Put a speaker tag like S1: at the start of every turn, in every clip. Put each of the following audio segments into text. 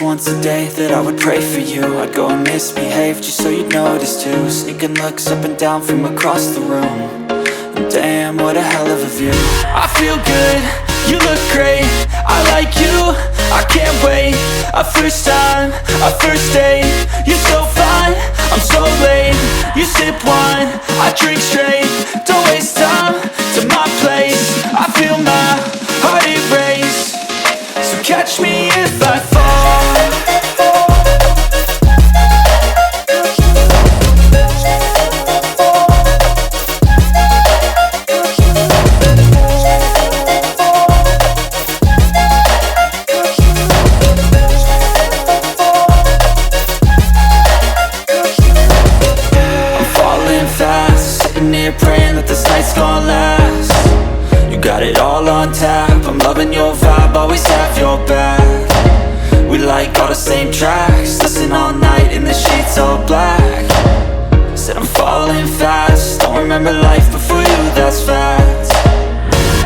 S1: promised once a day that I would pray for you. I'd go and misbehave just so you'd notice too. Sneaking looks up and down from across the room. And damn, what a hell of a view. I feel good, you look great, I like you, I can't wait. A first time, a first date. You're so fine, I'm so late. You sip wine, I drink straight. Don't waste time to my place. I feel my heart erase. So catch me if I fall. Praying that this night's gonna last. You got it all on tap, I'm loving your vibe, always have your back. We like all the same tracks, listen all night in the sheets all black. Said I'm falling fast, don't remember life before you, that's fact.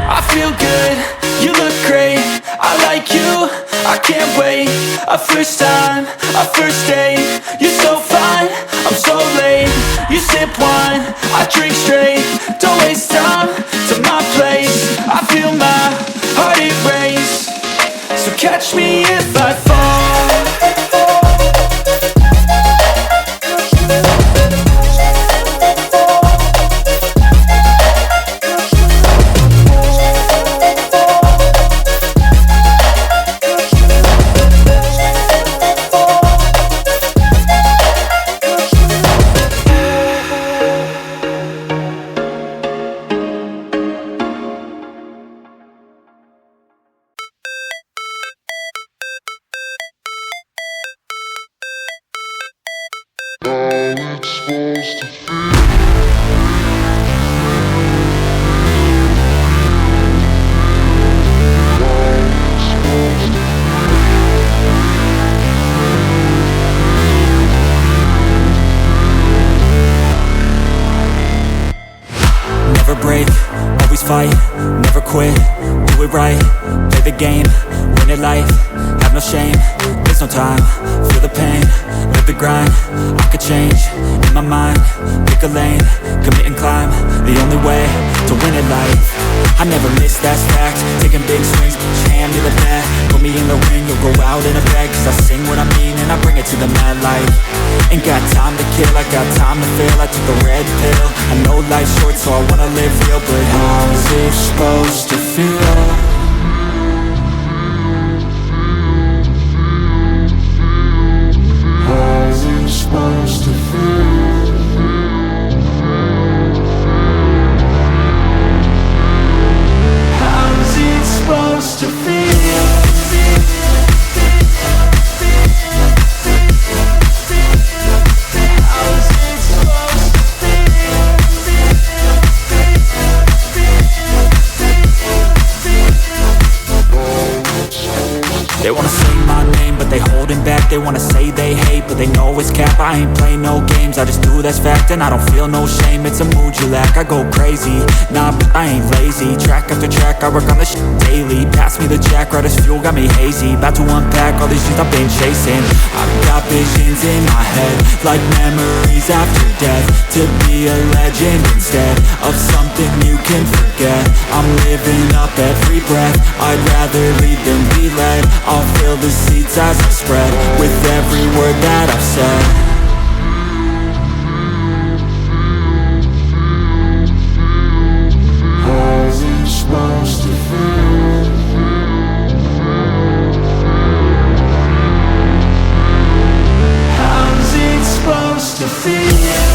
S1: I feel good, you look great, I like you, I can't wait. A first time, a first date. You're so fine, I'm so late. You sip wine, I drink straight. Don't waste time to my place. I feel my heart erase. So catch me if I fall.
S2: Never break, always fight, never quit, do it right, play the game, win it life, have no shame, there's no time, feel the pain, live the grind, I could change, in my mind, pick a lane, commit and climb, the only way to win it life. I never miss, that's fact, taking big swings, hand to the bat, put me in the ring, you'll go out in a bag, cause I sing what I mean and I bring it to the mad light. Ain't got time to kill, I got time to feel, I took the red pill, I know life's short so I wanna live real, but how's it supposed to feel? How's it supposed to feel? How's it supposed to feel? They wanna say my name, but they holding back. They wanna say they hate, but they know it's cap. I ain't play no games, I just do that's fact. And I don't feel no shame, it's a mood you lack. I go crazy, nah, but I ain't lazy. Track after track, I work on this shit daily. Pass me the jack, right as fuel, got me hazy. About to unpack all these shit I've been chasing. I've got visions in my head, like memories after death. To be a legend instead of something you can forget. I'm living up every breath, I'd rather lead than be led. I'll fill the seats as I spread with every word that I've said. How's it supposed to feel? How's it supposed to feel?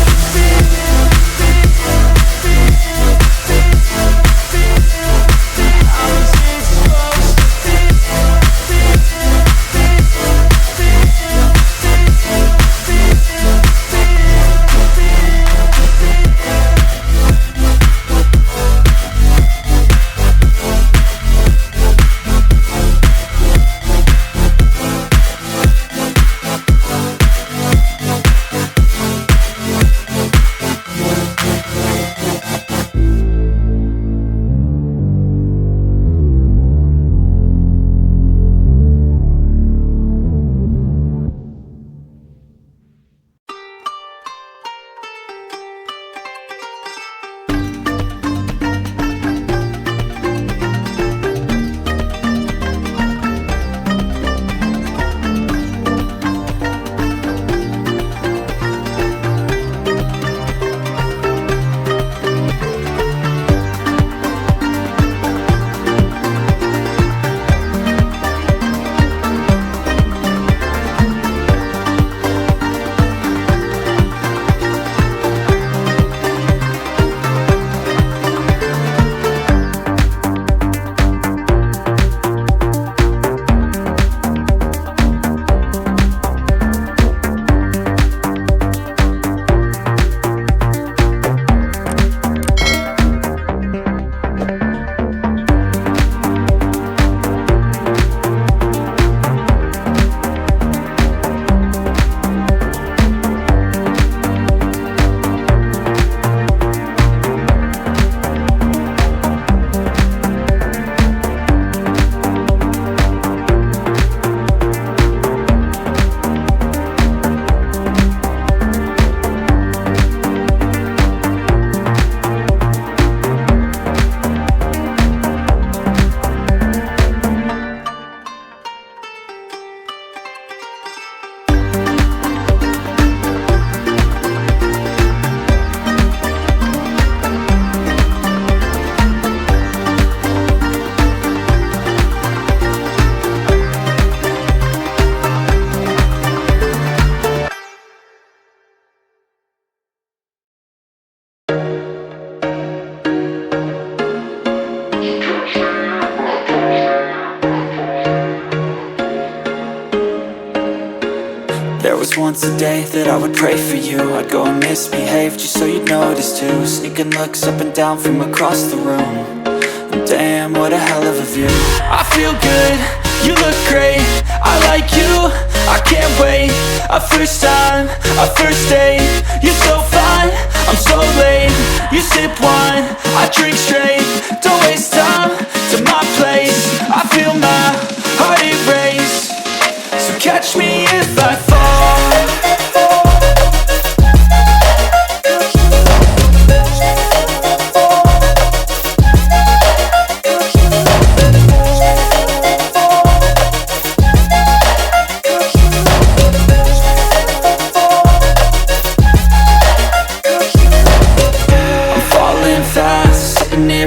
S1: once a day that I would pray for you. I'd go and misbehave just so you'd notice too. Sneaking looks up and down from across the room. And damn, what a hell of a view. I feel good, you look great, I like you, I can't wait. A first time, a first date, you're so fine, I'm so late. You sip wine, I drink straight. Don't waste time to my place. I feel my heart erase. So catch me if I fall.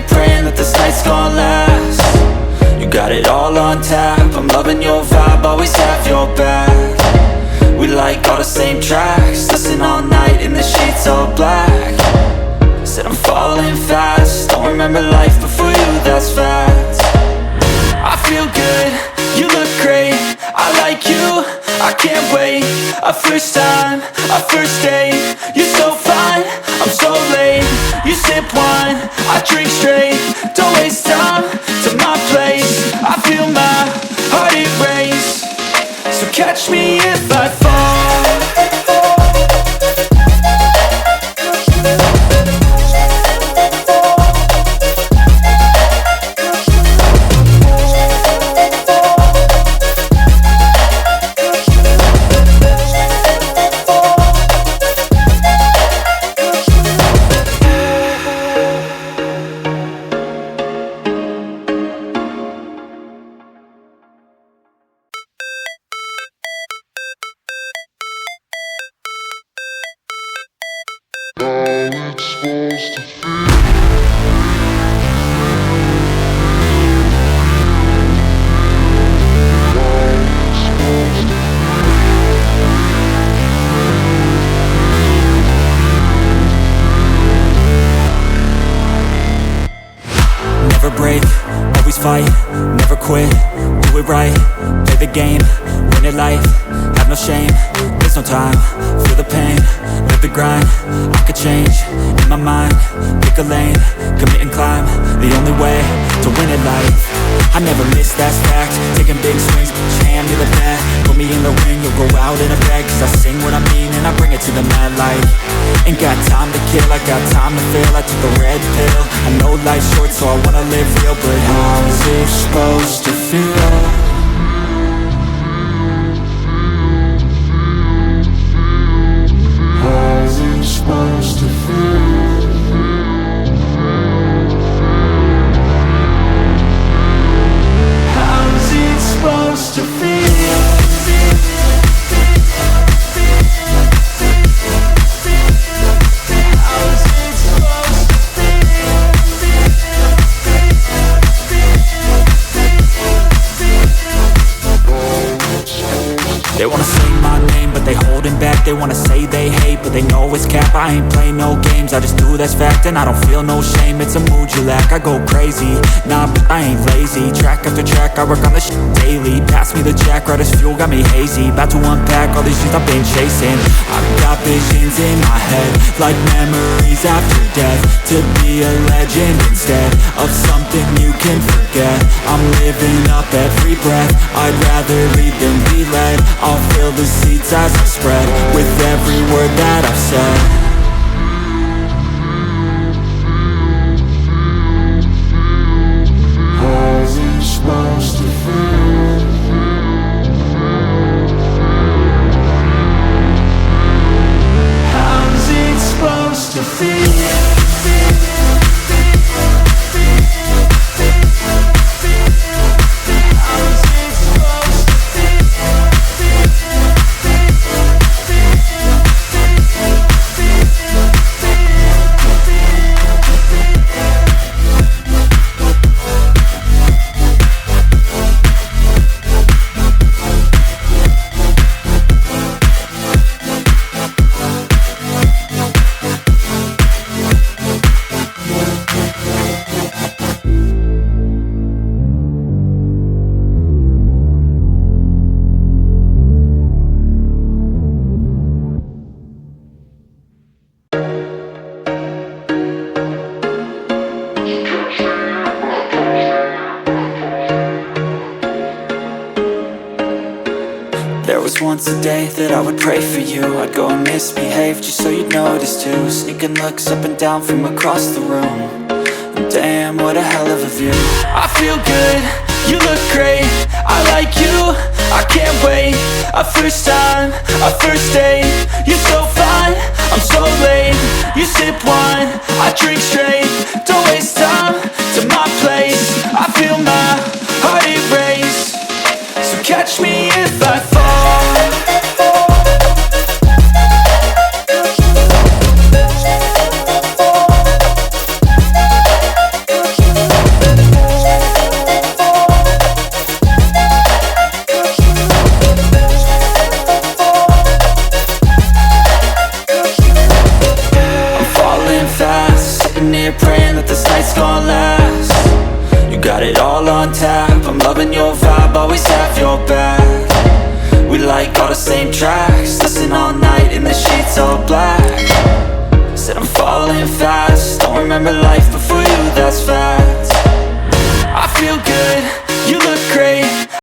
S1: Praying that this night's gonna last. You got it all on tap, I'm loving your vibe, always have your back. We like all the same tracks, listen all night in the sheets all black. Said I'm falling fast, don't remember life before you, that's fact. I feel good, you look great, I like you, I can't wait. A first time, a first date, you're so fine, I'm so late. You sip wine, I drink straight. Don't waste time to my place. I feel my heart erase. So catch me if I fall.
S2: Fight, never quit, do it right, play the game, win it life, have no shame, there's no time, feel the pain, live the grind, I could change, in my mind, pick a lane, commit and climb, the only way to win it life. I never miss, that's fact, taking big swings, put your hand to the bat, put me in the ring, you'll go out in a bag, cause I sing what I mean and I bring it to the mad light. Ain't got time to kill, I got time to feel, I took the red pill, I know life's short so I wanna live real, but how's it supposed to feel? How's it supposed to feel? How's it supposed to feel? They wanna say my name, but they holding back. They wanna say they hate, but they know it's cap. I ain't play no games, I just do that's fact. And I don't feel no shame, it's a mood you lack. I go crazy, nah, but I ain't lazy. Track after track, I work on this shit daily. Pass me the jack, right as fuel, got me hazy. About to unpack all these things I've been chasing. I've got visions in my head, like memories after death. To be a legend instead of something you can forget. I'm living up every breath, I'd rather lead than be led. I'll fill the seats as I spread with every word that I've said. How's it supposed to feel? How's it supposed to feel?
S1: once a day that I would pray for you. I'd go and misbehave just so you'd notice too. Sneaking looks up and down from across the room. And damn, what a hell of a view. I feel good, you look great, I like you, I can't wait. A first time, a first date, you're so fine, I'm so late. You sip wine, I drink straight. Don't waste time to my place. I feel my heart erase. So catch me if I fall. Praying that this night's gonna last. You got it all on tap, I'm loving your vibe, always have your back. We like all the same tracks,